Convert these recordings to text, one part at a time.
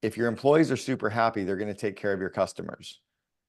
if your employees are super happy, they're going to take care of your customers.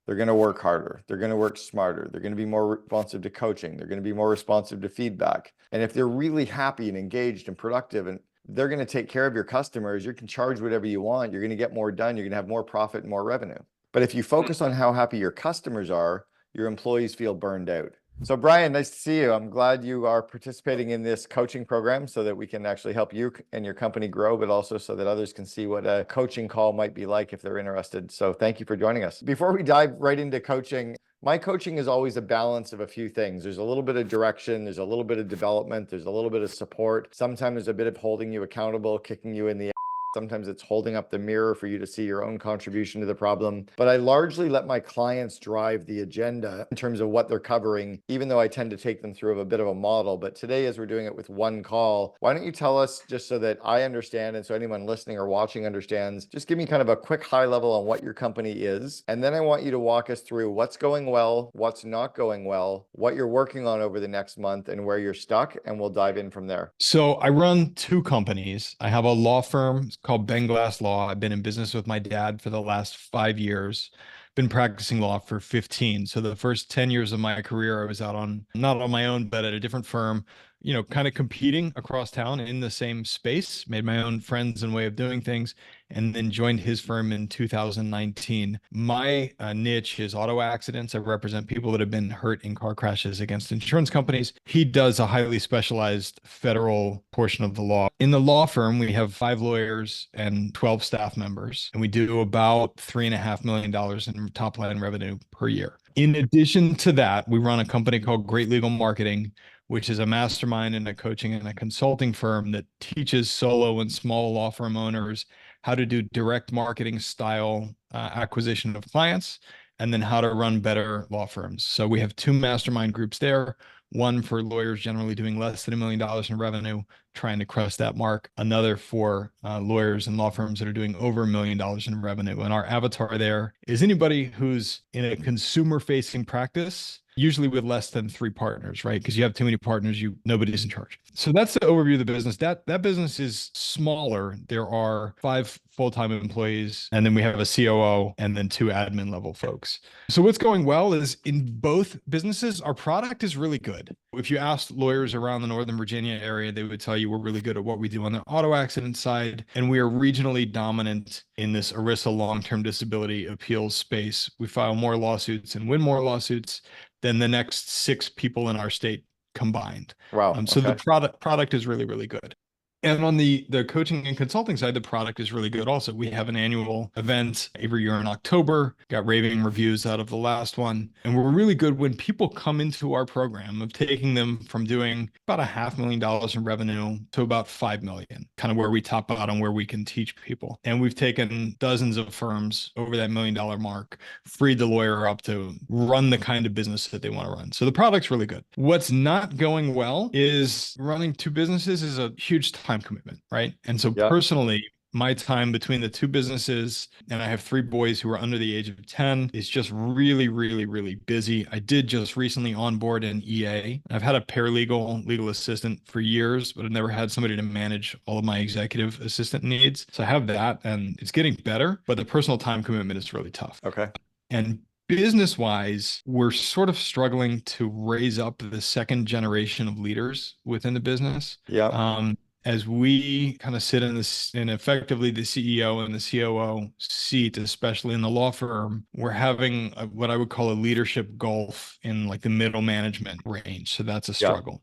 They're going to work harder. They're going to work smarter. They're going to be more responsive to coaching. They're going to be more responsive to feedback. And if they're really happy and engaged and productive, and they're going to take care of your customers, you can charge whatever you want. You're going to get more done. You're going to have more profit and more revenue. But if you focus on how happy your customers are, your employees feel burned out. So Brian, nice to see you. I'm glad you are participating in this coaching program so that we can actually help you and your company grow, but also so that others can see what a coaching call might be like if they're interested. So thank you for joining us. Before we dive right into coaching, my coaching is always a balance of a few things. There's a little bit of direction, there's a little bit of development, there's a little bit of support. Sometimes there's a bit of holding you accountable, kicking you in the Sometimes it's holding up the mirror for you to see your own contribution to the problem. But I largely let my clients drive the agenda in terms of what they're covering, even though I tend to take them through a bit of a model. But today, as we're doing it with one call, why don't you tell us, just so that I understand and so anyone listening or watching understands, just give me kind of a quick high level on what your company is. And then I want you to walk us through what's going well, what's not going well, what you're working on over the next month, and where you're stuck. And we'll dive in from there. So I run two companies. I have a law firm called Ben Glass Law. I've been in business with my dad for the last 5 years, been practicing law for 15. So the first 10 years of my career, I was out on, not on my own, but at a different firm, kind of competing across town in the same space, made my own friends and way of doing things, and then joined his firm in 2019. My niche is auto accidents. I represent people that have been hurt in car crashes against insurance companies. He does a highly specialized federal portion of the law. In the law firm, we have 5 lawyers and 12 staff members, and we do about $3.5 million in top line revenue per year. In addition to that, we run a company called Great Legal Marketing, which is a mastermind and a coaching and a consulting firm that teaches solo and small law firm owners how to do direct marketing style acquisition of clients, and then how to run better law firms. So we have 2 mastermind groups there, one for lawyers generally doing less than $1 million in revenue, trying to cross that mark, another for lawyers and law firms that are doing over $1 million in revenue. And our avatar there is anybody who's in a consumer facing practice, usually with less than 3 partners, right? Because you have too many partners, nobody's in charge. So that's the overview of the business. That business is smaller. There are 5 full-time employees, and then we have a COO and then 2 admin level folks. So what's going well is in both businesses, our product is really good. If you asked lawyers around the Northern Virginia area, they would tell you we're really good at what we do on the auto accident side, and we are regionally dominant in this ERISA long-term disability appeals space. We file more lawsuits and win more lawsuits than the next 6 people in our state combined. Wow. So the product is really, really good. And on the coaching and consulting side, the product is really good also. We have an annual event every year in October, got raving reviews out of the last one. And we're really good when people come into our program of taking them from doing about $500,000 in revenue to about 5 million, kind of where we top out on where we can teach people. And we've taken dozens of firms over that $1 million mark, freed the lawyer up to run the kind of business that they want to run. So the product's really good. What's not going well is running 2 businesses is a huge time commitment, right? And so personally, my time between the 2 businesses, and I have 3 boys who are under the age of 10, is just really, really, really busy. I did just recently onboard an EA. I've had a paralegal, legal assistant for years, but I've never had somebody to manage all of my executive assistant needs. So I have that, and it's getting better, but the personal time commitment is really tough. Okay. And business-wise, we're sort of struggling to raise up the second generation of leaders within the business. Yeah. As we kind of sit in this, and effectively the CEO and the COO seat, especially in the law firm, we're having what I would call a leadership gulf in like the middle management range. So that's a struggle.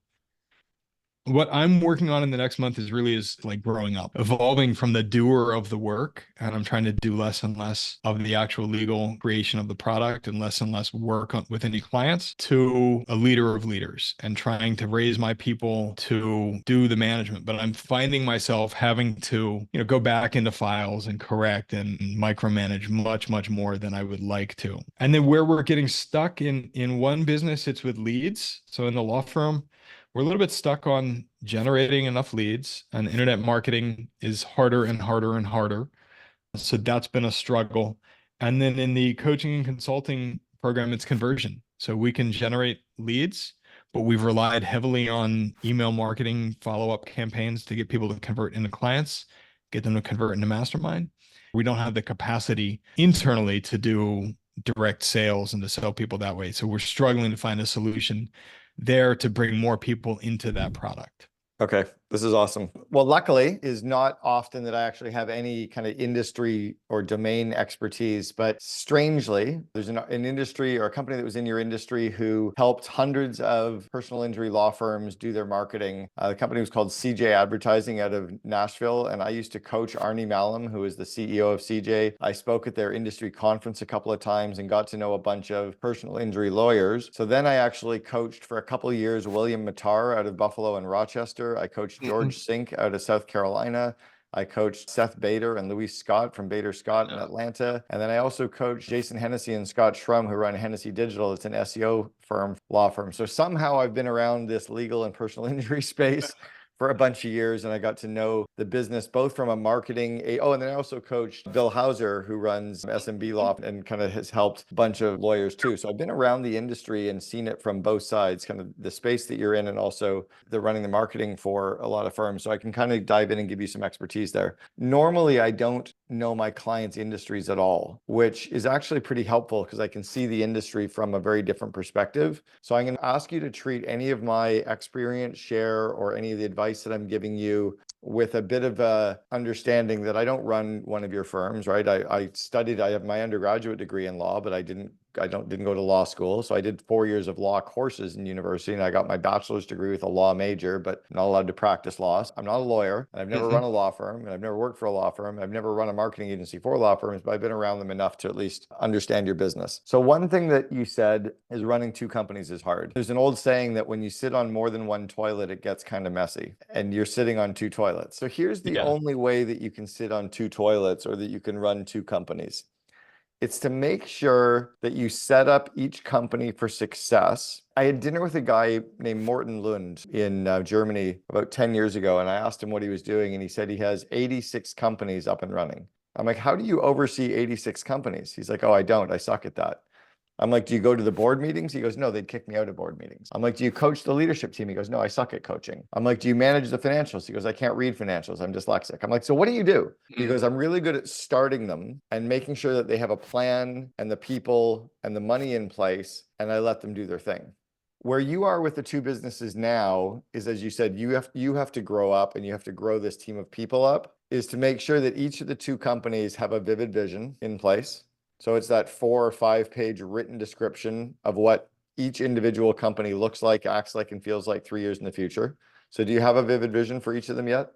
What I'm working on in the next month is like growing up, evolving from the doer of the work. And I'm trying to do less and less of the actual legal creation of the product and less work with any clients to a leader of leaders and trying to raise my people to do the management. But I'm finding myself having to, go back into files and correct and micromanage much, much more than I would like to. And then where we're getting stuck in one business, it's with leads. So in the law firm, we're a little bit stuck on generating enough leads, and internet marketing is harder and harder and harder. So that's been a struggle. And then in the coaching and consulting program, it's conversion. So we can generate leads, but we've relied heavily on email marketing, follow-up campaigns to get people to convert into clients, get them to convert into Mastermind. We don't have the capacity internally to do direct sales and to sell people that way. So we're struggling to find a solution there to bring more people into that product. Okay, this is awesome. Well, luckily, is not often that I actually have any kind of industry or domain expertise, but strangely, there's an industry or a company that was in your industry who helped hundreds of personal injury law firms do their marketing. The company was called CJ Advertising out of Nashville, and I used to coach Arnie Malum, who is the CEO of CJ. I spoke at their industry conference a couple of times and got to know a bunch of personal injury lawyers. So then I actually coached for a couple of years William Matar out of Buffalo and Rochester. I coached George Sink out of South Carolina. I coached Seth Bader and Louis Scott from Bader Scott in Atlanta. And then I also coached Jason Hennessy and Scott Schrum, who run Hennessy Digital. It's an SEO firm, law firm. So somehow I've been around this legal and personal injury space for a bunch of years, and I got to know the business both from a marketing. And then I also coached Bill Hauser, who runs SMB Law and kind of has helped a bunch of lawyers too. So I've been around the industry and seen it from both sides, kind of the space that you're in, and also the running the marketing for a lot of firms. So I can kind of dive in and give you some expertise there. Normally, I don't know my clients' industries at all, which is actually pretty helpful because I can see the industry from a very different perspective. So I'm going to ask you to treat any of my experience, share, or any of the advice that I'm giving you with a bit of a understanding that I don't run one of your firms, right? I have my undergraduate degree in law, but I didn't go to law school. So I did 4 years of law courses in university, and I got my bachelor's degree with a law major, but I'm not allowed to practice law. I'm not a lawyer, and I've never run a law firm, and I've never worked for a law firm. I've never run a marketing agency for law firms, but I've been around them enough to at least understand your business. So one thing that you said is running two companies is hard. There's an old saying that when you sit on more than one toilet, it gets kind of messy, and you're sitting on two toilets. So here's the only way that you can sit on two toilets or that you can run two companies. It's to make sure that you set up each company for success. I had dinner with a guy named Morten Lund in Germany about 10 years ago, and I asked him what he was doing, and he said he has 86 companies up and running. I'm like, how do you oversee 86 companies? He's like, oh, I don't. I suck at that. I'm like, do you go to the board meetings? He goes, no, they'd kick me out of board meetings. I'm like, do you coach the leadership team? He goes, no, I suck at coaching. I'm like, do you manage the financials? He goes, I can't read financials. I'm dyslexic. I'm like, so what do you do? He goes, I'm really good at starting them and making sure that they have a plan and the people and the money in place, and I let them do their thing. Where you are with the two businesses now is, as you said, you have to grow up, and you have to grow this team of people up, is to make sure that each of the two companies have a vivid vision in place. So it's that 4 or 5 page written description of what each individual company looks like, acts like, and feels like 3 years in the future. So do you have a vivid vision for each of them yet?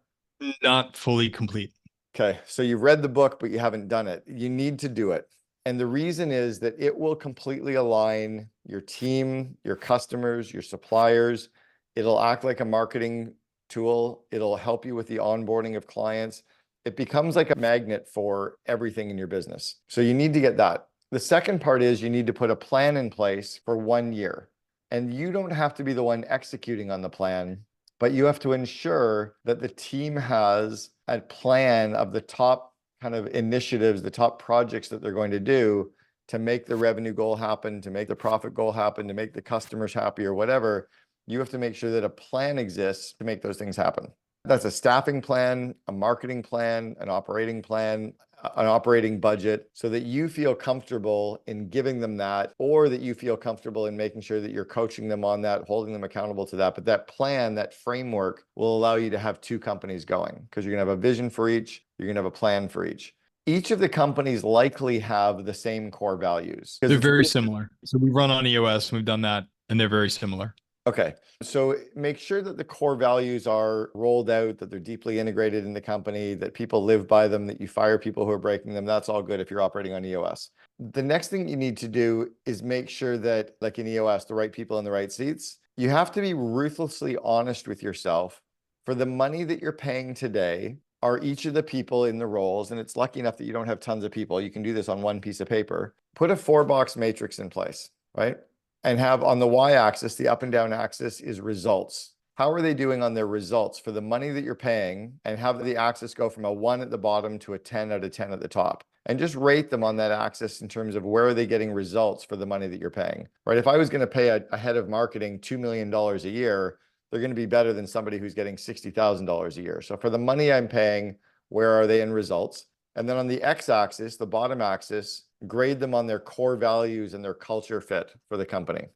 Not fully complete. Okay, so you've read the book, but you haven't done it. You need to do it. And the reason is that it will completely align your team, your customers, your suppliers. It'll act like a marketing tool. It'll help you with the onboarding of clients. It becomes like a magnet for everything in your business. So you need to get that. The second part is you need to put a plan in place for 1 year. And you don't have to be the one executing on the plan, but you have to ensure that the team has a plan of the top kind of initiatives, the top projects that they're going to do to make the revenue goal happen, to make the profit goal happen, to make the customers happy or whatever. You have to make sure that a plan exists to make those things happen. That's a staffing plan, a marketing plan, an operating budget, so that you feel comfortable in giving them that, or that you feel comfortable in making sure that you're coaching them on that, holding them accountable to that. But that plan, that framework will allow you to have two companies going, because you're going to have a vision for each, you're going to have a plan for each. Each of the companies likely have the same core values. They're very similar. So we run on EOS, and we've done that, and they're very similar. Okay, so make sure that the core values are rolled out, that they're deeply integrated in the company, that people live by them, that you fire people who are breaking them. That's all good if you're operating on EOS. The next thing you need to do is make sure that, like in EOS, the right people in the right seats. You have to be ruthlessly honest with yourself. For the money that you're paying today, are each of the people in the roles, and it's lucky enough that you don't have tons of people. You can do this on one piece of paper. Put a 4-box matrix in place, right? And have on the y-axis, the up and down axis is results. How are they doing on their results for the money that you're paying, and have the axis go from a 1 at the bottom to a 10 out of 10 at the top. And just rate them on that axis in terms of where are they getting results for the money that you're paying, right? If I was going to pay a head of marketing $2 million a year, they're going to be better than somebody who's getting $60,000 a year. So for the money I'm paying, where are they in results? And then on the x-axis, the bottom axis, grade them on their core values and their culture fit for the company.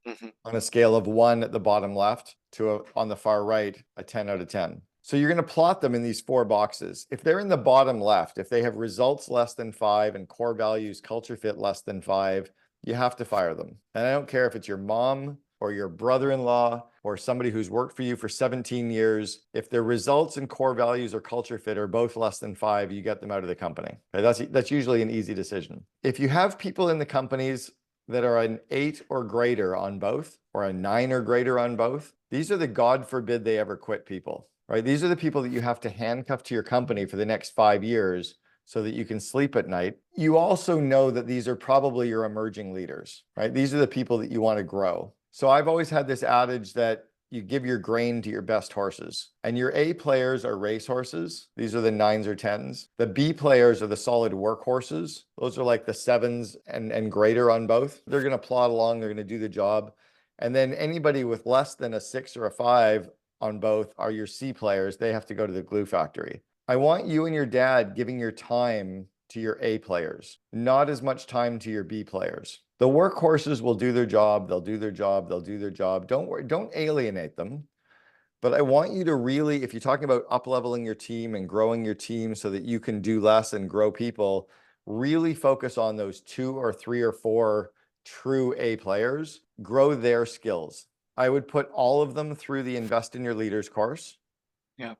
On a scale of 1 at the bottom left to on the far right, a 10 out of 10. So you're going to plot them in these 4 boxes. If they're in the bottom left, if they have results less than 5 and core values, culture fit less than 5, you have to fire them. And I don't care if it's your mom or your brother-in-law or somebody who's worked for you for 17 years. If their results and core values or culture fit are both less than 5, you get them out of the company. Okay, that's usually an easy decision. If you have people in the companies that are an 8 or greater on both, or a 9 or greater on both, these are the God forbid they ever quit people, right? These are the people that you have to handcuff to your company for the next 5 years so that you can sleep at night. You also know that these are probably your emerging leaders, right? These are the people that you want to grow. So I've always had this adage that you give your grain to your best horses, and your A players are race horses. These are the 9s or 10s. The B players are the solid workhorses. Those are like the 7s and greater on both. They're going to plod along. They're going to do the job. And then anybody with less than a 6 or a 5 on both are your C players. They have to go to the glue factory. I want you and your dad giving your time to your A players, not as much time to your B players. The workhorses will do their job. They'll do their job. They'll do their job. Don't worry. Don't alienate them. But I want you to really, if you're talking about up-leveling your team and growing your team so that you can do less and grow people, really focus on those 2 or 3 or 4 true A players, grow their skills. I would put all of them through the Invest in Your Leaders course. Yeah.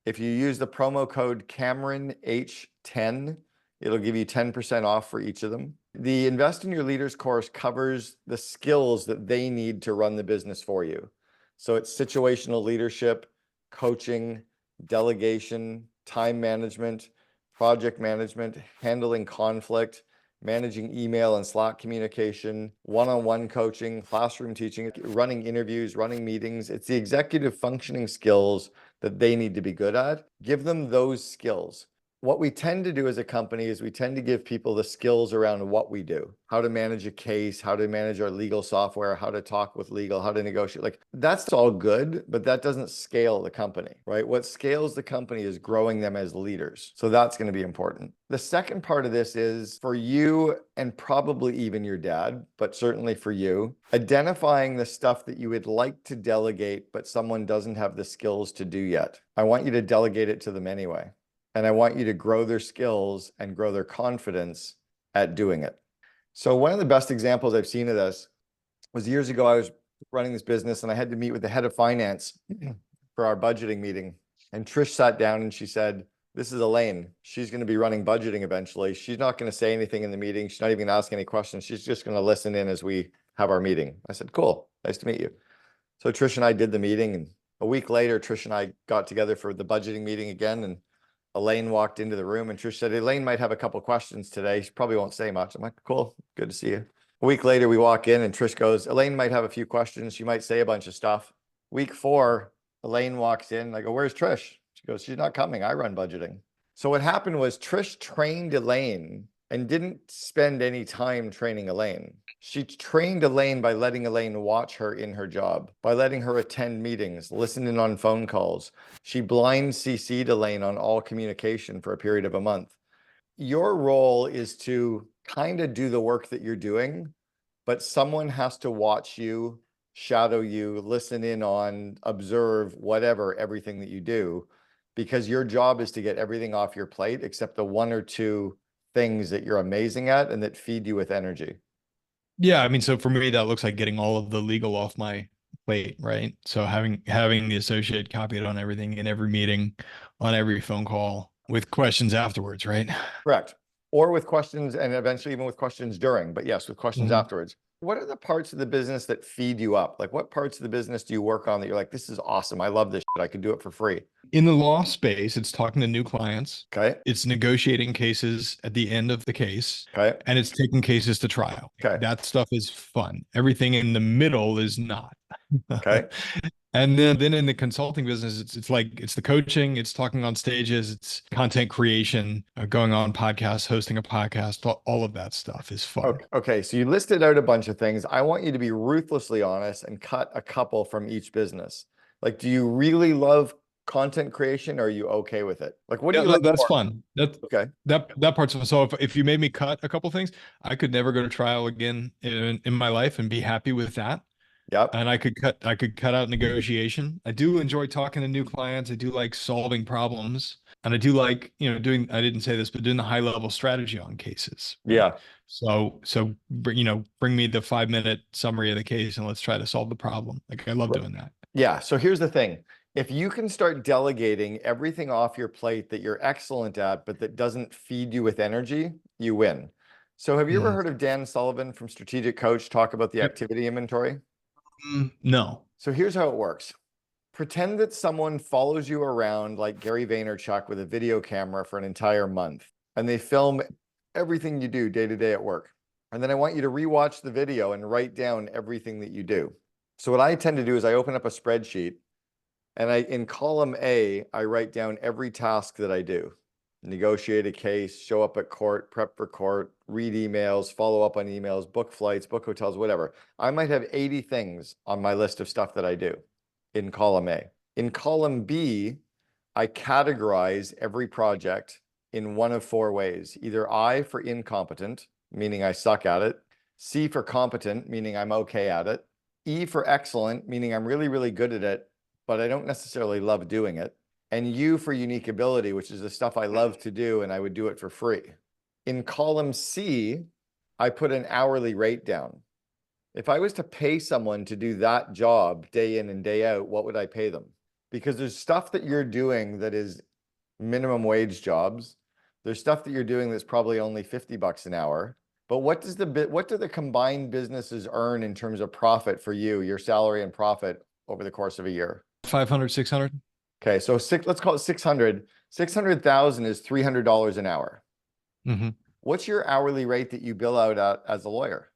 If you use the promo code Cameron H10, it'll give you 10% off for each of them. The Invest in Your Leaders course covers the skills that they need to run the business for you. So it's situational leadership, coaching, delegation, time management, project management, handling conflict, managing email and Slack communication, one-on-one coaching, classroom teaching, running interviews, running meetings. It's the executive functioning skills that they need to be good at. Give them those skills. What we tend to do as a company is we tend to give people the skills around what we do, how to manage a case, how to manage our legal software, how to talk with legal, how to negotiate. Like that's all good, but that doesn't scale the company, right? What scales the company is growing them as leaders. So that's going to be important. The second part of this is for you and probably even your dad, but certainly for you, identifying the stuff that you would like to delegate, but someone doesn't have the skills to do yet. I want you to delegate it to them anyway. And I want you to grow their skills and grow their confidence at doing it. So one of the best examples I've seen of this was years ago. I was running this business and I had to meet with the head of finance for our budgeting meeting. And Trish sat down and she said, "This is Elaine. She's going to be running budgeting eventually. She's not going to say anything in the meeting. She's not even going to ask any questions. She's just going to listen in as we have our meeting." I said, "Cool. Nice to meet you." So Trish and I did the meeting, and a week later, Trish and I got together for the budgeting meeting again, and Elaine walked into the room and Trish said, "Elaine might have a couple questions today. She probably won't say much." I'm like, "Cool. Good to see you." A week later, we walk in and Trish goes, "Elaine might have a few questions. She might say a bunch of stuff." Week 4, Elaine walks in. I go, "Where's Trish?" She goes, "She's not coming. I run budgeting." So what happened was Trish trained Elaine and didn't spend any time training Elaine. She trained Elaine by letting Elaine watch her in her job, by letting her attend meetings, listen in on phone calls. She blind CC'd Elaine on all communication for a period of a month. Your role is to kind of do the work that you're doing, but someone has to watch you, shadow you, listen in on, observe, whatever, everything that you do, because your job is to get everything off your plate except the 1 or 2 things that you're amazing at and that feed you with energy. Yeah, I mean, so for me, that looks like getting all of the legal off my plate, right? So having the associate copied on everything in every meeting, on every phone call with questions afterwards, right? Correct. Or with questions and eventually even with questions during, but yes, with questions afterwards. What are the parts of the business that feed you up? Like what parts of the business do you work on that you're like, "This is awesome. I love this shit. I could do it for free." In the law space, it's talking to new clients. Okay. It's negotiating cases at the end of the case, Okay. and it's taking cases to trial. Okay. That stuff is fun. Everything in the middle is not. Okay. And then in the consulting business, it's like it's the coaching, it's talking on stages, it's content creation, going on podcasts, hosting a podcast, all of that stuff is fun. Okay. Okay. So you listed out a bunch of things. I want you to be ruthlessly honest and cut a couple from each business. Like, do you really love content creation, or are you okay with it? Like, what do Yeah, you like that's more? fun. Okay. That part's fun. So if you made me cut a couple things, I could never go to trial again in my life and be happy with that. Yep. And I could cut out negotiation. I do enjoy talking to new clients. I do like solving problems. And I do like, doing, I didn't say this, but doing the high level strategy on cases, right? Yeah. Bring me the 5-minute summary of the case and let's try to solve the problem. Like I love doing that. Yeah. So here's the thing. If you can start delegating everything off your plate that you're excellent at, but that doesn't feed you with energy, you win. So have you ever Mhm. heard of Dan Sullivan from Strategic Coach talk about the Yep. activity inventory? No. So here's how it works. Pretend that someone follows you around like Gary Vaynerchuk with a video camera for an entire month, and they film everything you do day to day at work. And then I want you to rewatch the video and write down everything that you do. So what I tend to do is I open up a spreadsheet, and in column A, I write down every task that I do. Negotiate a case, show up at court, prep for court, read emails, follow up on emails, book flights, book hotels, whatever. I might have 80 things on my list of stuff that I do in column A. In column B, I categorize every project in one of 4 ways. Either I for incompetent, meaning I suck at it. C for competent, meaning I'm okay at it. E for excellent, meaning I'm really, really good at it, but I don't necessarily love doing it. And U for unique ability, which is the stuff I love to do and I would do it for free. In column C, I put an hourly rate down. If I was to pay someone to do that job day in and day out, what would I pay them? Because there's stuff that you're doing that is minimum wage jobs. There's stuff that you're doing that's probably only $50 an hour. But what do the combined businesses earn in terms of profit for you, your salary and profit over the course of a year? 500, 600. Okay, so let's call it 600. 600,000 is $300 an hour. Mm-hmm. What's your hourly rate that you bill out at as a lawyer?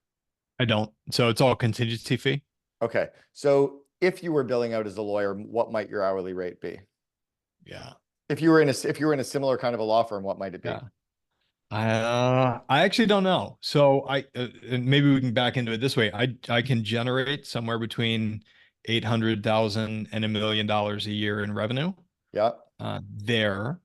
I don't. So it's all contingency fee. Okay, so if you were billing out as a lawyer, what might your hourly rate be? Yeah. If you were in a similar kind of a law firm, what might it be? Yeah. I actually don't know. So and maybe we can back into it this way. I can generate somewhere between 800,000 and $1 million a year in revenue. Yeah. There,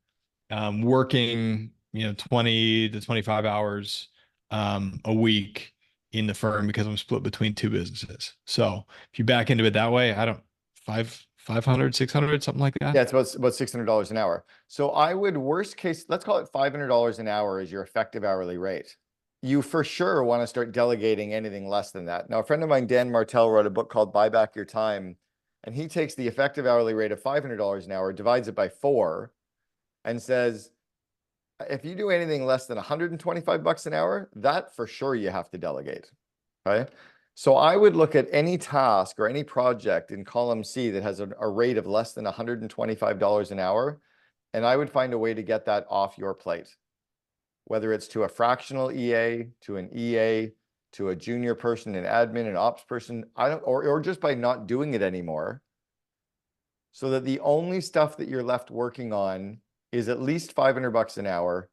working 20 to 25 hours a week in the firm because I'm split between 2 businesses. So if you back into it that way, I don't 500, 600, something like that. Yeah, it's about $600 an hour. So I would, worst case, let's call it $500 an hour is your effective hourly rate. You for sure want to start delegating anything less than that. Now, a friend of mine, Dan Martell, wrote a book called Buy Back Your Time, and he takes the effective hourly rate of $500 an hour, divides it by 4, and says, if you do anything less than $125 an hour, that for sure you have to delegate. Okay. So I would look at any task or any project in column C that has a rate of less than $125 an hour, and I would find a way to get that off your plate, whether it's to a fractional EA, to an EA, to a junior person, an admin, an ops person, or just by not doing it anymore, so that the only stuff that you're left working on is at least $500 an hour,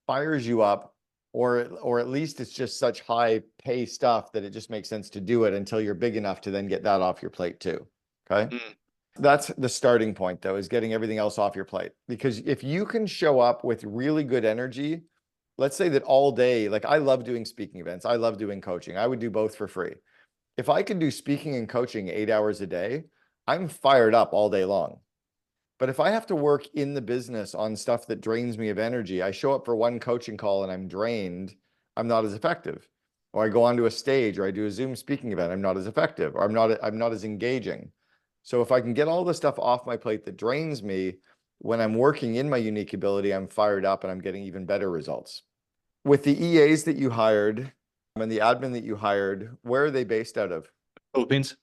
fires you up, or at least it's just such high pay stuff that it just makes sense to do it until you're big enough to then get that off your plate too. Okay. That's the starting point though, is getting everything else off your plate. Because if you can show up with really good energy, let's say that all day, like I love doing speaking events, I love doing coaching, I would do both for free. If I could do speaking and coaching 8 hours a day, I'm fired up all day long. But if I have to work in the business on stuff that drains me of energy, I show up for one coaching call and I'm drained, I'm not as effective. Or I go onto a stage or I do a Zoom speaking event, I'm not as effective, or I'm not as engaging. So if I can get all the stuff off my plate that drains me, when I'm working in my unique ability, I'm fired up and I'm getting even better results. With the EAs that you hired and the admin that you hired, where are they based out of? Philippines.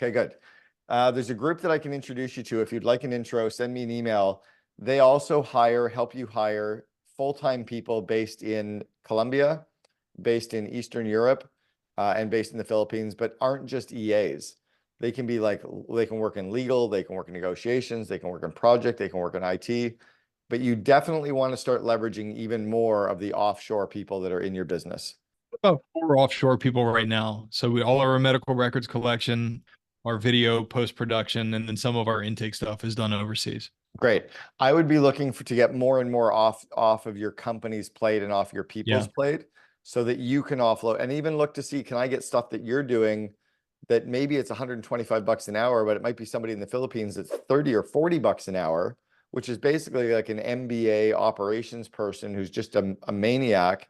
Okay, good. There's a group that I can introduce you to. If you'd like an intro, send me an email. They also help you hire full-time people based in Colombia, based in Eastern Europe, and based in the Philippines, but aren't just EAs. They can work in legal, they can work in negotiations, they can work in project, they can work in IT, but you definitely want to start leveraging even more of the offshore people that are in your business. About 4 offshore people right now. So all our medical records collection, our video post-production, and then some of our intake stuff is done overseas. Great. I would be looking to get more and more off of your company's plate and off your people's plate, so that you can offload, and even look to see, can I get stuff that you're doing that maybe it's $125 an hour, but it might be somebody in the Philippines that's 30 or 40 bucks an hour, which is basically like an MBA operations person who's just a maniac,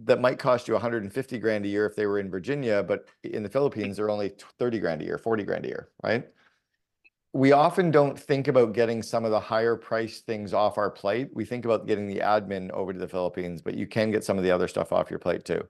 that might cost you 150 grand a year if they were in Virginia, but in the Philippines, they're only 30 grand a year, 40 grand a year, right? We often don't think about getting some of the higher price things off our plate. We think about getting the admin over to the Philippines, but you can get some of the other stuff off your plate too.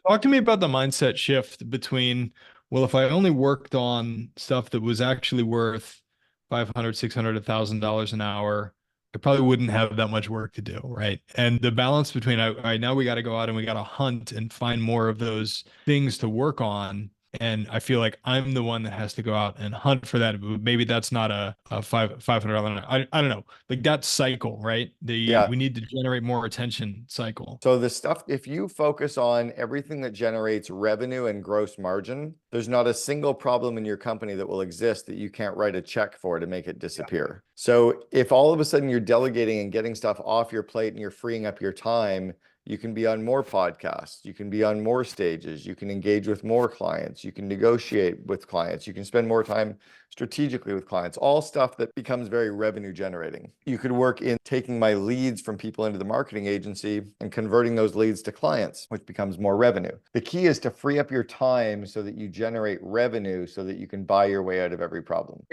Talk to me about the mindset shift between, well, if I only worked on stuff that was actually worth 500, 600, $1,000 an hour, I probably wouldn't have that much work to do, right? And the balance between, all right, now we got to go out and we got to hunt and find more of those things to work on. And I feel like I'm the one that has to go out and hunt for that. Maybe that's not a $500. I don't know, like that cycle, right? Yeah. We need to generate more attention cycle. So the stuff, if you focus on everything that generates revenue and gross margin, there's not a single problem in your company that will exist that you can't write a check for to make it disappear. So if all of a sudden you're delegating and getting stuff off your plate and you're freeing up your time, you can be on more podcasts, you can be on more stages, you can engage with more clients, you can negotiate with clients, you can spend more time strategically with clients, all stuff that becomes very revenue generating. You could work in taking my leads from people into the marketing agency and converting those leads to clients, which becomes more revenue. The key is to free up your time so that you generate revenue so that you can buy your way out of every problem,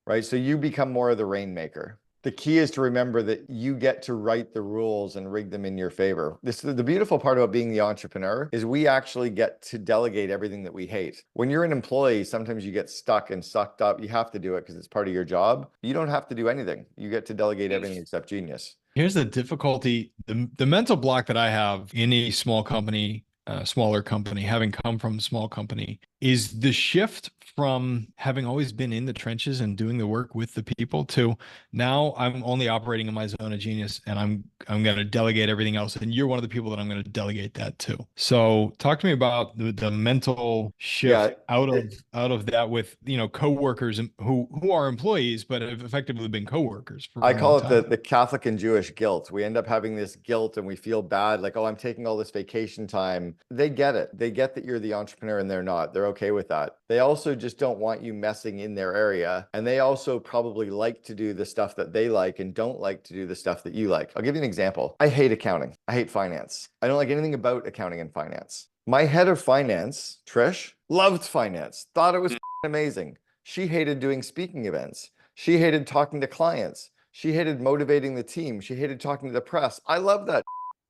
right? So you become more of the rainmaker. The key is to remember that you get to write the rules and rig them in your favor. This is the beautiful part about being the entrepreneur, is we actually get to delegate everything that we hate. When you're an employee, sometimes you get stuck and sucked up. You have to do it because it's part of your job. You don't have to do anything. You get to delegate everything except genius. Here's the difficulty, the mental block that I have in a small company, smaller company, having come from a small company, is the shift from having always been in the trenches and doing the work with the people to now I'm only operating in my zone of genius and I'm going to delegate everything else. And you're one of the people that I'm going to delegate that to. So talk to me about the mental shift out of that with, coworkers who are employees, but have effectively been coworkers for I a call long it time. the Catholic and Jewish guilt. We end up having this guilt and we feel bad, like, oh, I'm taking all this vacation time. They get it. They get that you're the entrepreneur and they're not. They're okay with that. They also just don't want you messing in their area. And they also probably like to do the stuff that they like and don't like to do the stuff that you like. I'll give you an example. I hate accounting. I hate finance. I don't like anything about accounting and finance. My head of finance, Trish, loved finance, thought it was amazing. She hated doing speaking events. She hated talking to clients. She hated motivating the team. She hated talking to the press. I love that.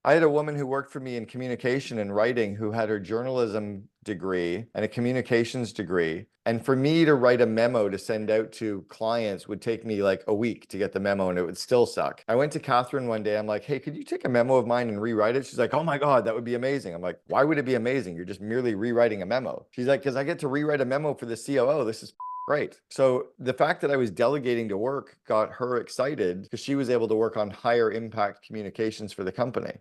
I had a woman who worked for me in communication and writing who had her journalism degree and a communications degree. And for me to write a memo to send out to clients would take me like a week to get the memo and it would still suck. I went to Catherine one day. I'm like, hey, could you take a memo of mine and rewrite it? She's like, oh my God, that would be amazing. I'm like, why would it be amazing? You're just merely rewriting a memo. She's like, because I get to rewrite a memo for the COO. This is great. So the fact that I was delegating to work got her excited because she was able to work on higher impact communications for the company.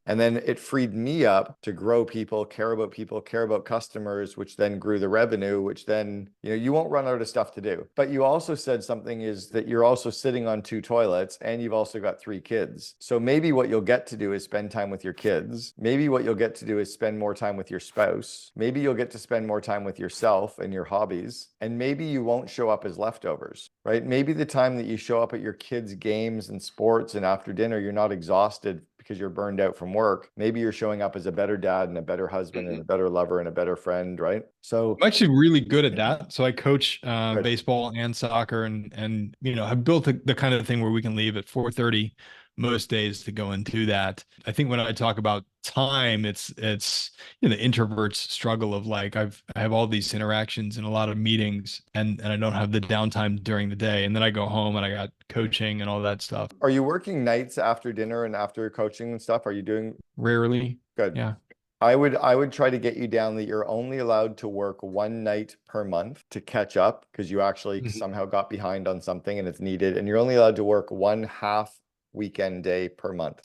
And then it freed me up to grow people, care about customers, which then grew the revenue, which then, you won't run out of stuff to do. But you also said something is that you're also sitting on 2 toilets and you've also got 3 kids. So maybe what you'll get to do is spend time with your kids. Maybe what you'll get to do is spend more time with your spouse. Maybe you'll get to spend more time with yourself and your hobbies. And maybe you won't show up as leftovers, right? Maybe the time that you show up at your kids' games and sports and after dinner, you're not exhausted because you're burned out from work. Maybe you're showing up as a better dad and a better husband and a better lover and a better friend, right? So I'm actually really good at that. So I coach baseball and soccer and have built the kind of thing where we can leave at 4:30 most days to go and do that. I think when I talk about time, it's the introvert's struggle of like I have all these interactions and a lot of meetings and I don't have the downtime during the day. And then I go home and I got coaching and all that stuff. Are you working nights after dinner and after coaching and stuff? Are you doing Rarely? good? Yeah. I would try to get you down that you're only allowed to work 1 night per month to catch up because you actually somehow got behind on something and it's needed. And you're only allowed to work 1 half weekend day per month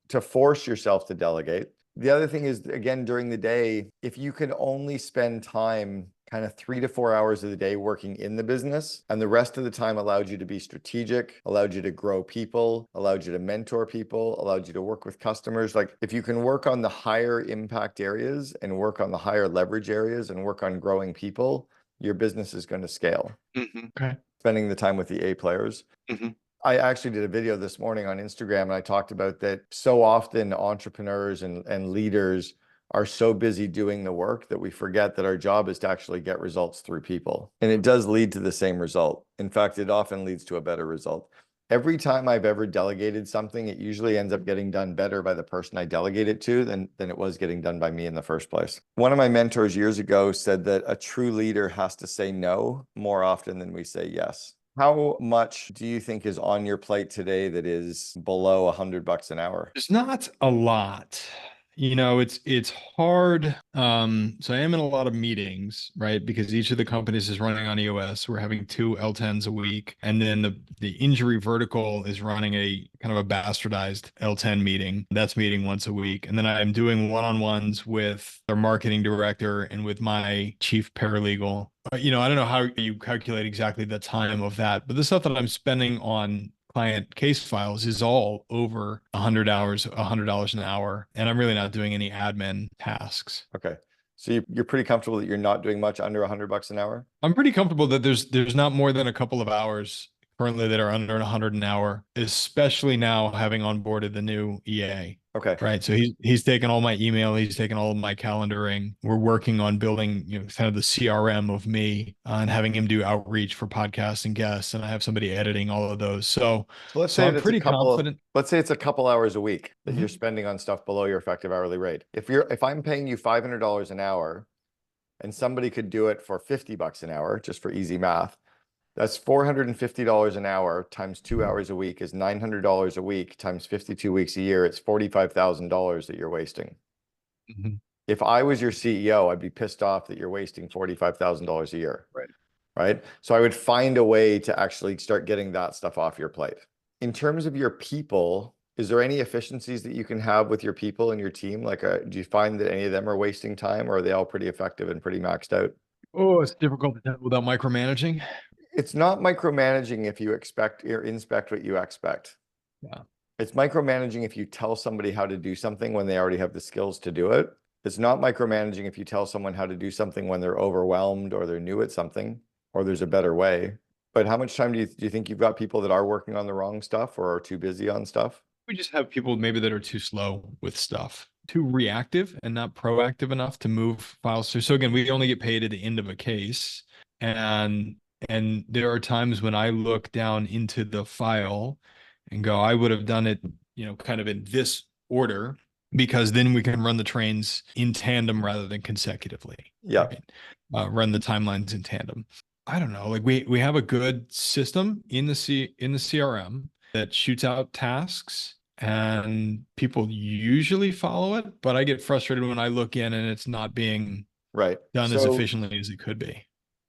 to force yourself to delegate. The other thing is, again, during the day, if you can only spend time kind of 3 to 4 hours of the day working in the business. And the rest of the time allowed you to be strategic, allowed you to grow people, allowed you to mentor people, allowed you to work with customers. Like if you can work on the higher impact areas and work on the higher leverage areas and work on growing people, your business is going to scale. Okay. Spending the time with the A players. I actually did a video this morning on Instagram and I talked about that so often entrepreneurs and leaders are so busy doing the work that we forget that our job is to actually get results through people. And it does lead to the same result. In fact, it often leads to a better result. Every time I've ever delegated something, it usually ends up getting done better by the person I delegate it to than it was getting done by me in the first place. One of my mentors years ago said that a true leader has to say no more often than we say yes. How much do you think is on your plate today that is below $100 an hour? There's not a lot. It's hard. So I am in a lot of meetings, right? Because each of the companies is running on EOS. We're having 2 L10s a week. And then the injury vertical is running a kind of a bastardized L10 meeting. That's meeting once a week. And then I'm doing one-on-ones with our marketing director and with my chief paralegal. I don't know how you calculate exactly the time of that, but the stuff that I'm spending on client case files is all over 100 hours, $100 an hour. And I'm really not doing any admin tasks. Okay. So you're pretty comfortable that you're not doing much under $100 an hour? I'm pretty comfortable that there's not more than a couple of hours currently that are under 100 an hour, especially now having onboarded the new EA. Okay. Right. So he's taken all my email. He's taken all of my calendaring. We're working on building, kind of the CRM of me and having him do outreach for podcasts and guests. And I have somebody editing all of those. So let's say I'm pretty confident. Let's say it's a couple hours a week that you're spending on stuff below your effective hourly rate. If I'm paying you $500 an hour and somebody could do it for $50 an hour, just for easy math, that's $450 an hour times 2 hours a week is $900 a week times 52 weeks a year. It's $45,000 that you're wasting. If I was your CEO, I'd be pissed off that you're wasting $45,000 a year. Right. So I would find a way to actually start getting that stuff off your plate. In terms of your people, is there any efficiencies that you can have with your people and your team? Like, do you find that any of them are wasting time, or are they all pretty effective and pretty maxed out? Oh, it's difficult to tell without micromanaging. It's not micromanaging if you expect or inspect what you expect. Yeah. It's micromanaging if you tell somebody how to do something when they already have the skills to do it. It's not micromanaging if you tell someone how to do something when they're overwhelmed or they're new at something or there's a better way. But how much time do you think you've got people that are working on the wrong stuff or are too busy on stuff? We just have people maybe that are too slow with stuff, too reactive and not proactive enough to move files through. So again, we only get paid at the end of a case. And there are times when I look down into the file and go, I would have done it, kind of in this order, because then we can run the trains in tandem rather than consecutively. Yeah. Right? Run the timelines in tandem. I don't know. Like we have a good system in the CRM that shoots out tasks and people usually follow it, but I get frustrated when I look in and it's not being done as efficiently as it could be.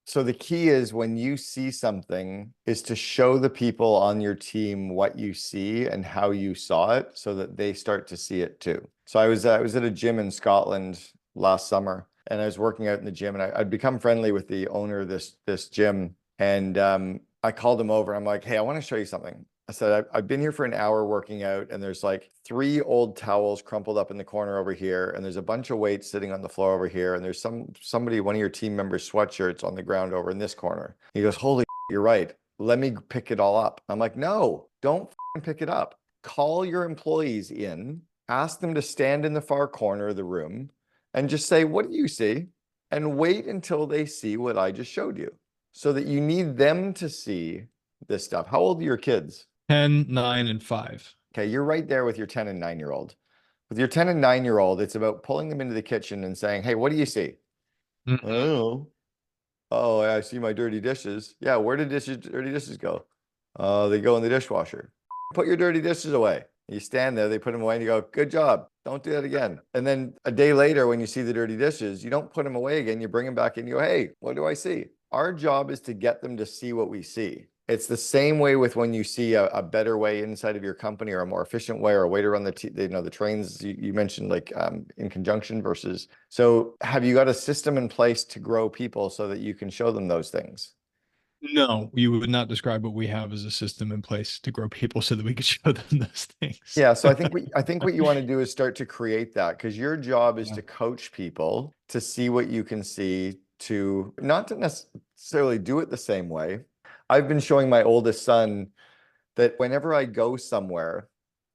So the key is when you see something is to show the people on your team what you see and how you saw it so that they start to see it too. So I was at a gym in Scotland last summer and I was working out in the gym and I'd become friendly with the owner of this gym. And I called him over. I'm like, hey, I want to show you something. I said, I've been here for an hour working out and there's like 3 old towels crumpled up in the corner over here. And there's a bunch of weights sitting on the floor over here. And there's one of your team members' sweatshirts on the ground over in this corner. He goes, holy, you're right. Let me pick it all up. I'm like, no, don't pick it up. Call your employees in, ask them to stand in the far corner of the room and just say, what do you see? And wait until they see what I just showed you so that you need them to see this stuff. How old are your kids? 10, 9, and 5. Okay, you're right there with your 10 and 9-year-old. With your 10 and 9-year-old, it's about pulling them into the kitchen and saying, hey, what do you see? Oh, I see my dirty dishes. Yeah, where did dirty dishes go? They go in the dishwasher. Put your dirty dishes away. You stand there, they put them away, and you go, good job. Don't do that again. And then a day later, when you see the dirty dishes, you don't put them away again. You bring them back and you go, hey, what do I see? Our job is to get them to see what we see. It's the same way with when you see a better way inside of your company, or a more efficient way, or a way to run the the trains you mentioned, like in conjunction versus. So have you got a system in place to grow people so that you can show them those things? No, you would not describe what we have as a system in place to grow people so that we could show them those things. Yeah, so I think what you want to do is start to create that, because your job is Yeah. to coach people to see what you can see, to not to necessarily do it the same way. I've been showing my oldest son that whenever I go somewhere,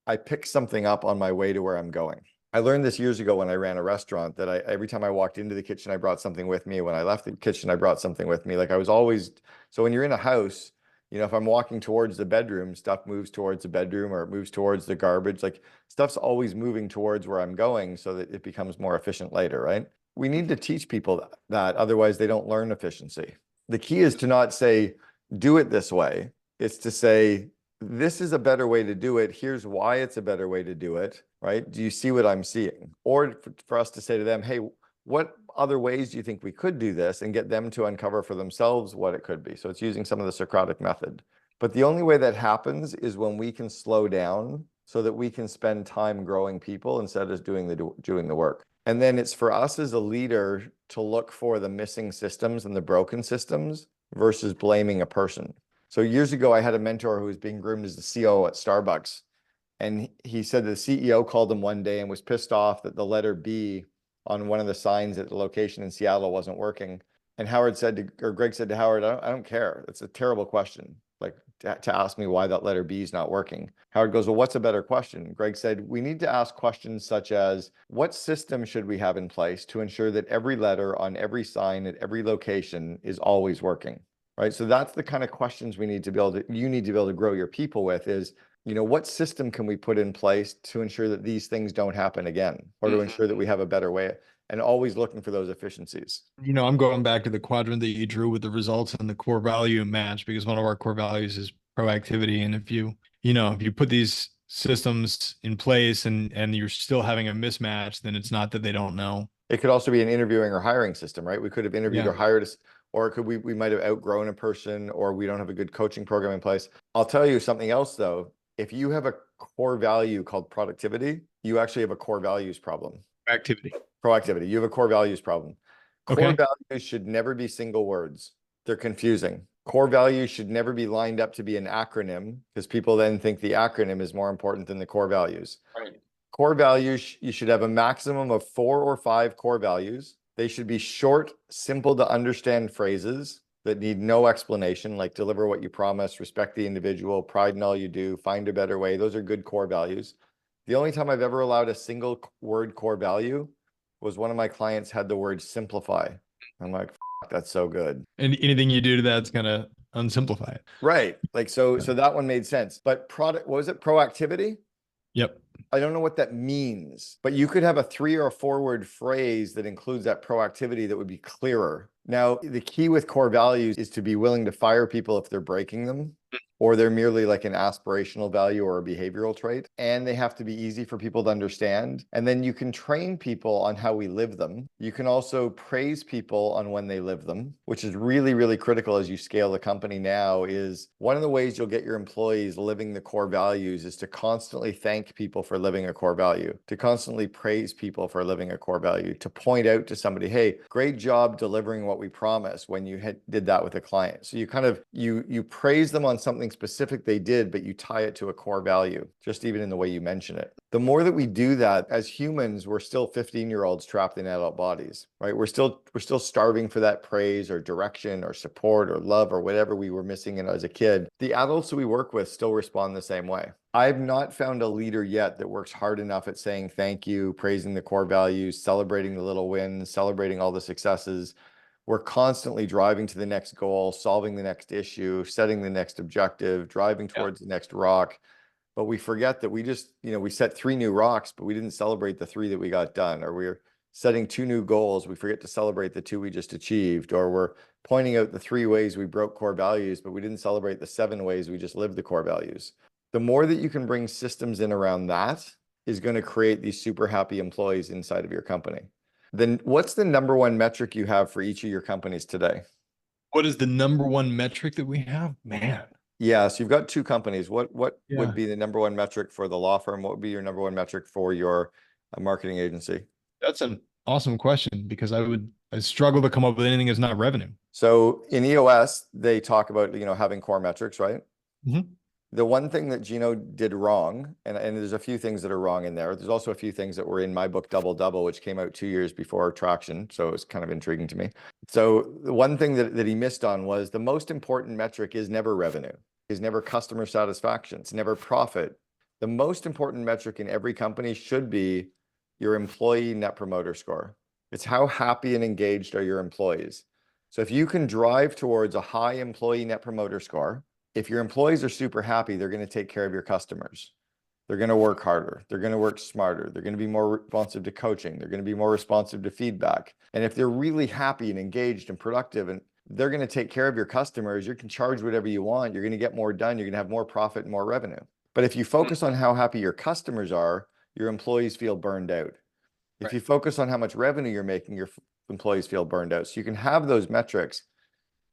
I pick something up on my way to where I'm going. I learned this years ago when I ran a restaurant, that every time I walked into the kitchen, I brought something with me. When I left the kitchen, I brought something with me. Like I was always, so when you're in a house, if I'm walking towards the bedroom, stuff moves towards the bedroom, or it moves towards the garbage. Like stuff's always moving towards where I'm going so that it becomes more efficient later, right? We need to teach people that, otherwise they don't learn efficiency. The key is to not say, do it this way. It's to say, this is a better way to do it. Here's why it's a better way to do it, right? Do you see what I'm seeing? Or for us to say to them, hey, what other ways do you think we could do this, and get them to uncover for themselves what it could be. So it's using some of the Socratic method. But the only way that happens is when we can slow down so that we can spend time growing people instead of doing the work. And then it's for us as a leader to look for the missing systems and the broken systems versus blaming a person. So years ago, I had a mentor who was being groomed as the COO at Starbucks. And he said the CEO called him one day and was pissed off that the letter B on one of the signs at the location in Seattle wasn't working. And Greg said to Howard, I don't care. It's a terrible question. Like to ask me why that letter B is not working. Howard goes, well, what's a better question? Greg said, we need to ask questions such as, what system should we have in place to ensure that every letter on every sign at every location is always working? Right. So that's the kind of questions you need to be able to grow your people with, is, what system can we put in place to ensure that these things don't happen again, or to ensure that we have a better way, and always looking for those efficiencies. I'm going back to the quadrant that you drew with the results and the core value match, because one of our core values is proactivity. And if you put these systems in place and you're still having a mismatch, then it's not that they don't know. It could also be an interviewing or hiring system, right? We could have interviewed or hired us, or it could we might have outgrown a person, or we don't have a good coaching program in place. I'll tell you something else though. If you have a core value called productivity, you actually have a core values problem. Proactivity. You have a core values problem. Core values should never be single words. They're confusing. Core values should never be lined up to be an acronym, because people then think the acronym is more important than the core values. Right. Core values, you should have a maximum of 4 or 5 core values. They should be short, simple to understand phrases that need no explanation, like deliver what you promise, respect the individual, pride in all you do, find a better way. Those are good core values. The only time I've ever allowed a single word core value was one of my clients had the word simplify. I'm like, that's so good. And anything you do to that's gonna unsimplify it. Right. Like, so that one made sense. But what was it? Proactivity? Yep. I don't know what that means, but you could have a 3 or 4 word phrase that includes that proactivity that would be clearer. Now, the key with core values is to be willing to fire people if they're breaking them, or they're merely like an aspirational value or a behavioral trait. And they have to be easy for people to understand. And then you can train people on how we live them. You can also praise people on when they live them, which is really, really critical as you scale the company now. Is one of the ways you'll get your employees living the core values is to constantly thank people for living a core value, to constantly praise people for living a core value, to point out to somebody, hey, great job delivering what we promised when you did that with a client. So you kind of, you praise them on something specific they did, but you tie it to a core value, just even in the way you mention it. The more that we do that, as humans, we're still 15-year-olds trapped in adult bodies, right? We're still starving for that praise or direction or support or love or whatever we were missing as a kid. The adults that we work with still respond the same way. I've not found a leader yet that works hard enough at saying thank you, praising the core values, celebrating the little wins, celebrating all the successes. We're constantly driving to the next goal, solving the next issue, setting the next objective, driving towards the next rock. But we forget that we just, we set 3 new rocks, but we didn't celebrate the 3 that we got done. Or we're setting 2 new goals. We forget to celebrate the 2 we just achieved. Or we're pointing out the 3 ways we broke core values, but we didn't celebrate the 7 ways we just lived the core values. The more that you can bring systems in around that is going to create these super happy employees inside of your company. Then what's the number one metric you have for each of your companies today? What is the number one metric that we have? Man, Yeah, so you've got two companies. What Yeah, would be the number one metric for the law firm? What would be your number one metric for your marketing agency? that's an awesome question because I struggle to come up with anything that's not revenue. So in EOS, they talk about, having core metrics, right? Mhm. The one thing that Gino did wrong, and there's a few things that are wrong in there. There's also a few things that were in my book, Double Double, which came out 2 years before Traction. So it was kind of intriguing to me. So the one thing that he missed on was the most important metric is never revenue, is never customer satisfaction, it's never profit. The most important metric in every company should be your employee net promoter score. It's how happy and engaged are your employees. So if you can drive towards a high employee net promoter score, if your employees are super happy, they're going to take care of your customers. They're going to work harder. They're going to work smarter. They're going to be more responsive to coaching. They're going to be more responsive to feedback. And if they're really happy and engaged and productive, and they're going to take care of your customers, you can charge whatever you want. You're going to get more done. You're going to have more profit and more revenue. But if you focus on how happy your customers are, your employees feel burned out. If Right. you focus on how much revenue you're making, your employees feel burned out. So you can have those metrics.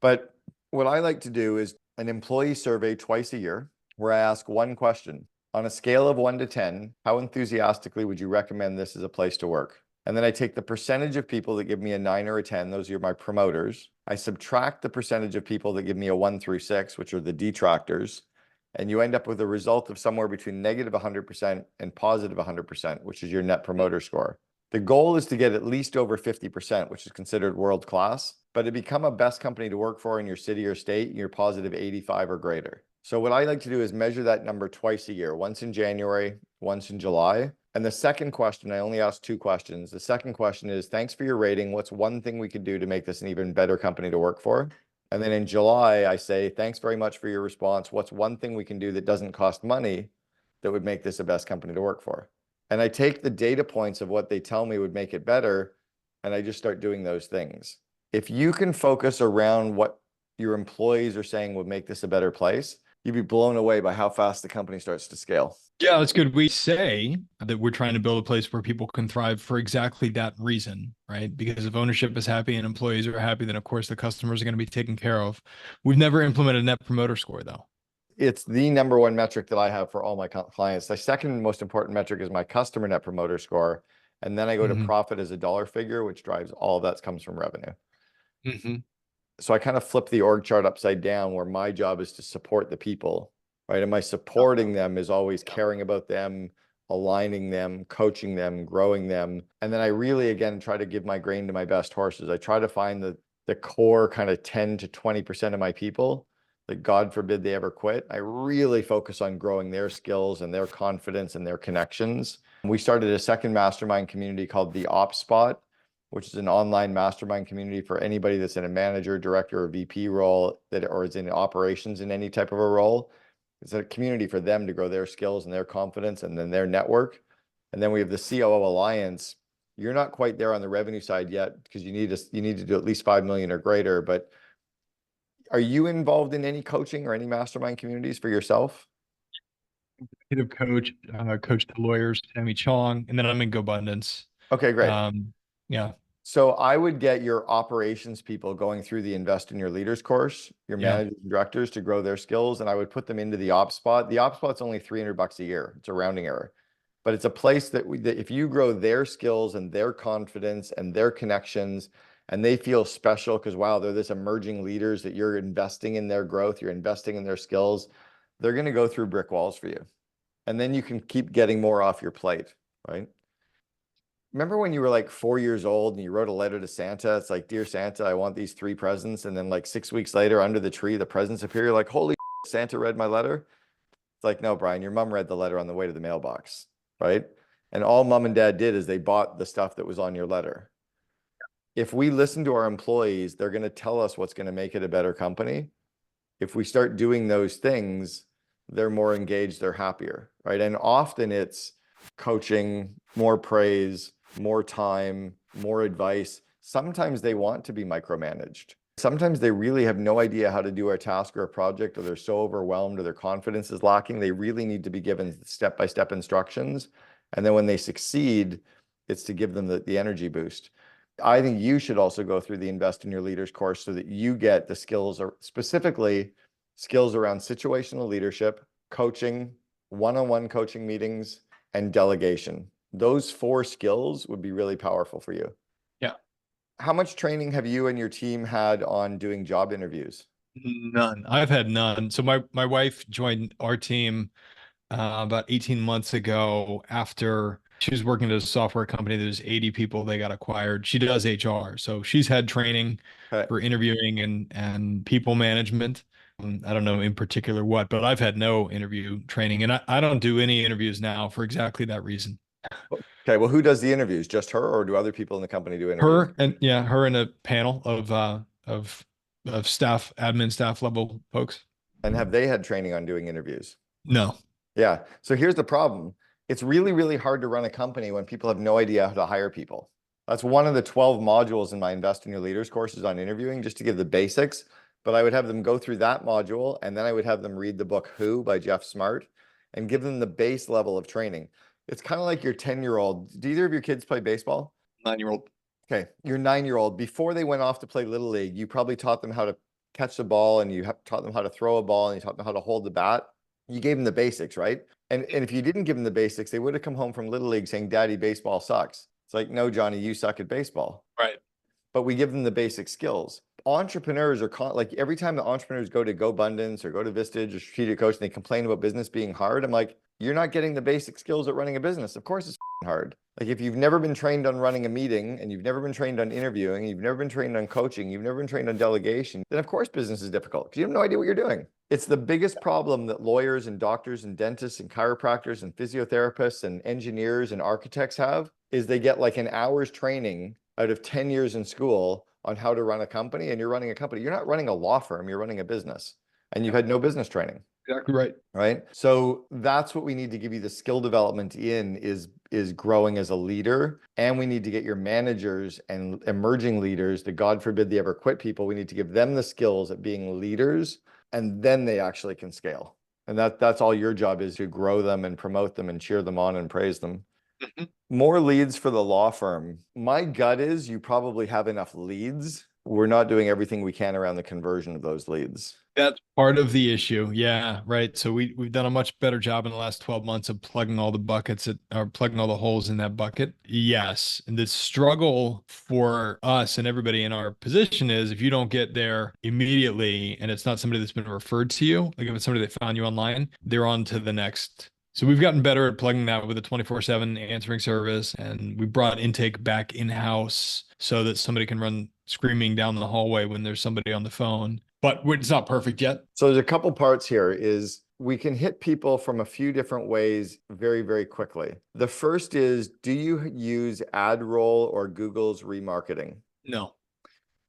But what I like to do is an employee survey twice a year where I ask one question. On a scale of 1 to 10, how enthusiastically would you recommend this as a place to work? And then I take the percentage of people that give me a 9 or a 10, those are my promoters. I subtract the percentage of people that give me a 1 through 6, which are the detractors. And you end up with a result of somewhere between negative 100% and positive 100%, which is your net promoter score. The goal is to get at least over 50%, which is considered world class, but to become a best company to work for in your city or state, you're positive 85 or greater. So what I like to do is measure that number twice a year, once in January, once in July. And the second question, I only ask two questions. The second question is, thanks for your rating. What's one thing we could do to make this an even better company to work for? And then in July, I say, thanks very much for your response. What's one thing we can do that doesn't cost money that would make this a best company to work for? And I take the data points of what they tell me would make it better, and I just start doing those things. If you can focus around what your employees are saying would make this a better place, you'd be blown away by how fast the company starts to scale. Yeah, that's good. We say that we're trying to build a place where people can thrive for exactly that reason, right? Because if ownership is happy and employees are happy, then of course the customers are going to be taken care of. We've never implemented a net promoter score though. It's the number one metric that I have for all my clients. The second most important metric is my customer net promoter score. And then I go to Mm-hmm. profit as a dollar figure, which drives all of that comes from revenue. Mm-hmm. So I kind of flip the org chart upside down where my job is to support the people, right? And my supporting them is always caring about them, aligning them, coaching them, growing them. And then I really, again, try to give my grain to my best horses. I try to find the core kind of 10 to 20% of my people that God forbid they ever quit. I really focus on growing their skills and their confidence and their connections. We started a second mastermind community called the Ops Spot, which is an online mastermind community for anybody that's in a manager, director, or VP role or is in operations in any type of a role. It's a community for them to grow their skills and their confidence and then their network. And then we have the COO Alliance. You're not quite there on the revenue side yet because you need to do at least 5 million or greater. But are you involved in any coaching or any mastermind communities for yourself? Executive coach, coach to lawyers, Tammy Chong, and then I'm in GoBundance. Okay, great. Yeah. So I would get your operations people going through the Invest in Your Leaders course, your Yeah. managers and directors to grow their skills, and I would put them into the Ops Spot. The Ops Spot's only $300 a year. It's a rounding error, but it's a place that if you grow their skills and their confidence and their connections, and they feel special because wow, they're this emerging leaders that you're investing in their growth, you're investing in their skills, they're going to go through brick walls for you, and then you can keep getting more off your plate, right? Remember when you were like 4 years old and you wrote a letter to Santa? It's like, Dear Santa, I want these 3 presents. And then like 6 weeks later under the tree, the presents appear. You're like, holy Santa read my letter. It's like, no, Brian, your mom read the letter on the way to the mailbox, right? And all mom and dad did is they bought the stuff that was on your letter. If we listen to our employees, they're going to tell us what's going to make it a better company. If we start doing those things, they're more engaged, they're happier, right? And often it's coaching, more praise, more time, more advice. Sometimes they want to be micromanaged. Sometimes they really have no idea how to do a task or a project, or they're so overwhelmed or their confidence is lacking. They really need to be given step-by-step instructions. And then when they succeed, it's to give them the energy boost. I think you should also go through the Invest in Your Leaders course so that you get the skills, or specifically skills around situational leadership, coaching, one-on-one coaching meetings, and delegation. Those 4 skills would be really powerful for you. Yeah. How much training have you and your team had on doing job interviews? None. I've had none. So my wife joined our team about 18 months ago after she was working at a software company. There's 80 people, they got acquired. She does HR. So she's had training Okay. for interviewing and people management. I don't know in particular what, but I've had no interview training, and I don't do any interviews now for exactly that reason. Okay, well, who does the interviews? Just her, or do other people in the company do interviews? Her and a panel of staff, admin staff level folks. And have they had training on doing interviews? No. Yeah. So here's the problem. It's really, really hard to run a company when people have no idea how to hire people. That's one of the 12 modules in my Invest in Your Leaders courses on interviewing, just to give the basics. But I would have them go through that module, and then I would have them read the book Who by Jeff Smart and give them the base level of training. It's kind of like your 10-year-old. Do either of your kids play baseball? 9-year-old. Okay, your 9-year-old, before they went off to play Little League, you probably taught them how to catch the ball, and you taught them how to throw a ball, and you taught them how to hold the bat. You gave them the basics, right? And if you didn't give them the basics, they would have come home from Little League saying, Daddy, baseball sucks. It's like, no, Johnny, you suck at baseball. Right. But we give them the basic skills. Entrepreneurs are like, every time the entrepreneurs go to GoBundance or go to Vistage or Strategic Coach and they complain about business being hard, I'm like, you're not getting the basic skills at running a business. Of course it's hard. Like if you've never been trained on running a meeting, and you've never been trained on interviewing, and you've never been trained on coaching, you've never been trained on delegation, then of course business is difficult because you have no idea what you're doing. It's the biggest problem that lawyers and doctors and dentists and chiropractors and physiotherapists and engineers and architects have, is they get like an hour's training out of 10 years in school on how to run a company. And you're running a company. You're not running a law firm, you're running a business, and you've had no business training. Exactly right. Right. So that's what we need to give you the skill development in, is growing as a leader. And we need to get your managers and emerging leaders, to God forbid they ever quit people, we need to give them the skills at being leaders, and then they actually can scale. And that's all your job is, to grow them and promote them and cheer them on and praise them. More leads for the law firm. My gut is you probably have enough leads. We're not doing everything we can around the conversion of those leads. That's part of the issue. Yeah, right. So we've done a much better job in the last 12 months of plugging all the buckets or plugging all the holes in that bucket. Yes. And the struggle for us and everybody in our position is, if you don't get there immediately and it's not somebody that's been referred to you, like if it's somebody that found you online, they're on to the next. So we've gotten better at plugging that with a 24/7 answering service, and we brought intake back in-house so that somebody can run screaming down the hallway when there's somebody on the phone. But it's not perfect yet. So there's a couple parts here. Is we can hit people from a few different ways very, very quickly. The first is, do you use AdRoll or Google's remarketing? No.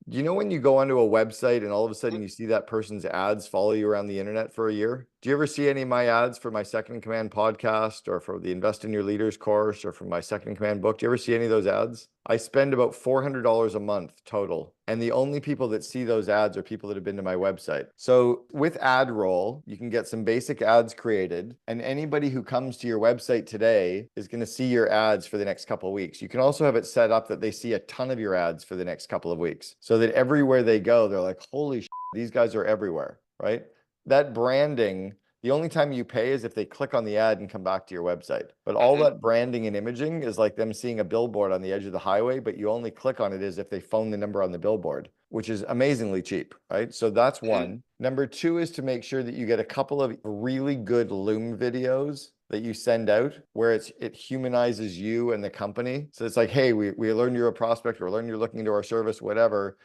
Do you know when you go onto a website and all of a sudden you see that person's ads follow you around the internet for a year? Do you ever see any of my ads for my Second in Command podcast, or for the Invest in Your Leaders course, or for my Second in Command book? Do you ever see any of those ads? I spend about $400 a month total. And the only people that see those ads are people that have been to my website. So with AdRoll, you can get some basic ads created, and anybody who comes to your website today is going to see your ads for the next couple of weeks. You can also have it set up that they see a ton of your ads for the next couple of weeks, so that everywhere they go, they're like, holy shit, these guys are everywhere, right? That branding, the only time you pay is if they click on the ad and come back to your website. But all that branding and imaging is like them seeing a billboard on the edge of the highway, but you only click on it as if they phone the number on the billboard, which is amazingly cheap, right? So that's one. Number two is to make sure that you get a couple of really good Loom videos that you send out, where it humanizes you and the company. So it's like, hey, we learned you're a prospect, or learned you're looking into our service, whatever,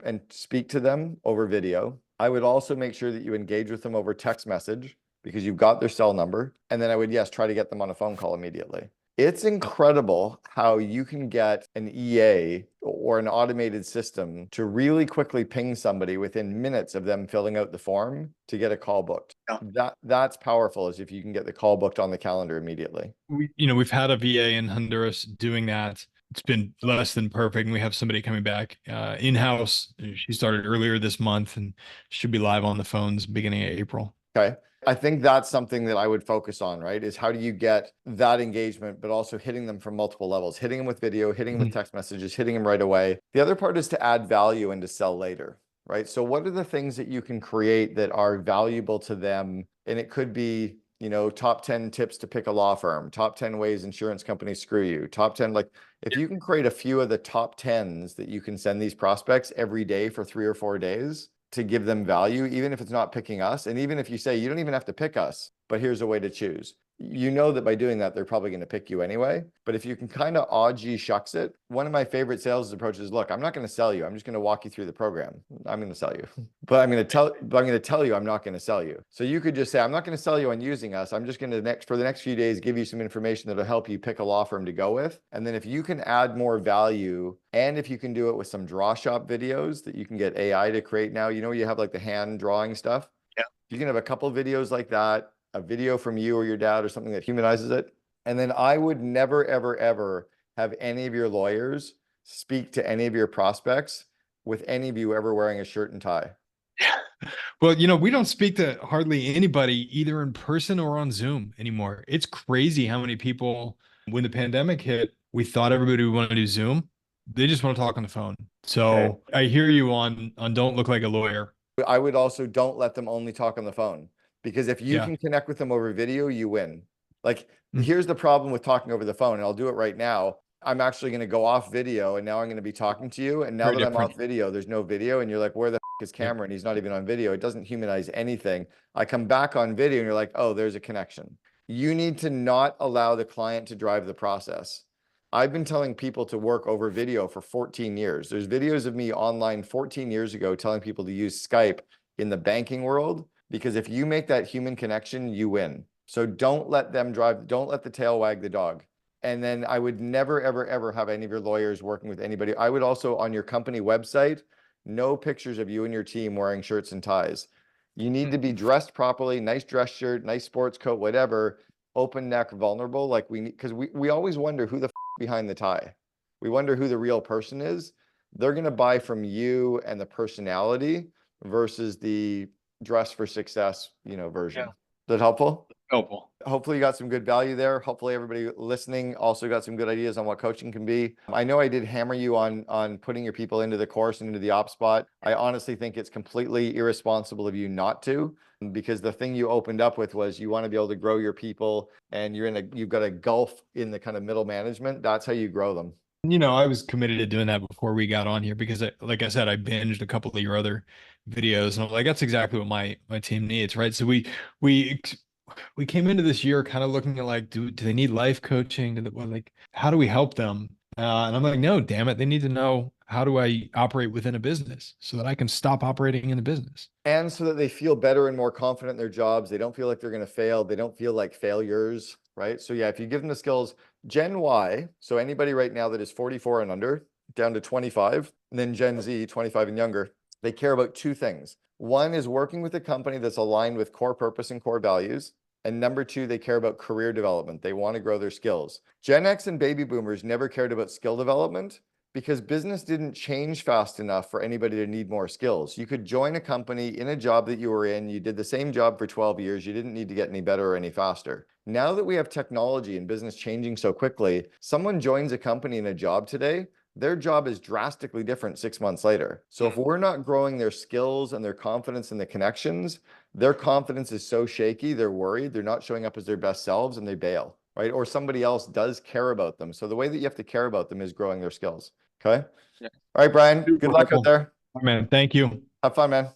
and speak to them over video. I would also make sure that you engage with them over text message, because you've got their cell number. And then I would, yes, try to get them on a phone call immediately. It's incredible how you can get an EA or an automated system to really quickly ping somebody within minutes of them filling out the form to get a call booked. That's powerful, as if you can get the call booked on the calendar immediately. We've had a VA in Honduras doing that. It's been less than perfect, and we have somebody coming back in-house. She started earlier this month and should be live on the phones beginning of April. Okay. I think that's something that I would focus on, right? Is how do you get that engagement, but also hitting them from multiple levels, hitting them with video, hitting them with text messages, hitting them right away. The other part is to add value and to sell later, right? So what are the things that you can create that are valuable to them? And it could be, top 10 tips to pick a law firm, top 10 ways insurance companies screw you, top 10, like if you can create a few of the top 10s that you can send these prospects every day for 3 or 4 days to give them value, even if it's not picking us. And even if you say, you don't even have to pick us, but here's a way to choose. You know that by doing that, they're probably going to pick you anyway. But if you can kind of gee shucks it, one of my favorite sales approaches, look, I'm not going to sell you. I'm just going to walk you through the program. I'm going to sell you, but I'm going to tell you I'm not going to sell you. So you could just say, I'm not going to sell you on using us. I'm just going to for the next few days, give you some information that'll help you pick a law firm to go with. And then if you can add more value, and if you can do it with some draw shop videos that you can get AI to create now, you have like the hand drawing stuff. Yeah. You can have a couple of videos like that, a video from you or your dad or something that humanizes it. And then I would never, ever, ever have any of your lawyers speak to any of your prospects with any of you ever wearing a shirt and tie. Well, we don't speak to hardly anybody either in person or on Zoom anymore. It's crazy how many people, when the pandemic hit, we thought everybody would want to do Zoom. They just want to talk on the phone. So Okay. I hear you on don't look like a lawyer. I would also don't let them only talk on the phone, because if you Yeah. can connect with them over video, you win. Like, Mhm. here's the problem with talking over the phone, and I'll do it right now. I'm actually going to go off video, and now I'm going to be talking to you. And now Very that I'm different. off video, there's no video. And you're like, where the is Yep. Cameron? He's not even on video. It doesn't humanize anything. I come back on video and you're like, oh, there's a connection. You need to not allow the client to drive the process. I've been telling people to work over video for 14 years. There's videos of me online 14 years ago telling people to use Skype in the banking world, because if you make that human connection, you win. So don't let them drive, don't let the tail wag the dog. And then I would never, ever, ever have any of your lawyers working with anybody. I would also, on your company website, no pictures of you and your team wearing shirts and ties. You need to be dressed properly, nice dress shirt, nice sports coat, whatever, open neck, vulnerable. Like because we always wonder who the behind the tie. We wonder who the real person is. They're going to buy from you and the personality versus the dress for success, version. Yeah. Is that helpful? Helpful. Hopefully you got some good value there. Hopefully everybody listening also got some good ideas on what coaching can be. I know I did hammer you on putting your people into the course and into the op spot. I honestly think it's completely irresponsible of you not to, because the thing you opened up with was you want to be able to grow your people, and you've got a gulf in the kind of middle management. That's how you grow them. I was committed to doing that before we got on here because, like I said, I binged a couple of your other videos, and I'm like, that's exactly what my team needs, right? So we came into this year kind of looking at like, do they need life coaching? How do we help them? And I'm like, no, damn it, they need to know, how do I operate within a business so that I can stop operating in a business, and so that they feel better and more confident in their jobs. They don't feel like they're going to fail. They don't feel like failures, right? So yeah, if you give them the skills, Gen Y, so anybody right now that is 44 and under, down to 25, and then Gen Z, 25 and younger, they care about two things. One is working with a company that's aligned with core purpose and core values. And number two, they care about career development. They want to grow their skills. Gen X and baby boomers never cared about skill development, because business didn't change fast enough for anybody to need more skills. You could join a company in a job that you were in. You did the same job for 12 years. You didn't need to get any better or any faster. Now that we have technology and business changing so quickly, someone joins a company in a job today, their job is drastically different 6 months later. So if we're not growing their skills and their confidence and the connections, their confidence is so shaky, they're worried, they're not showing up as their best selves, and they bail, right? Or somebody else does care about them. So the way that you have to care about them is growing their skills. Okay. Yeah. All right, Brian, super good luck out helpful. there. Man, thank you. Have fun, man.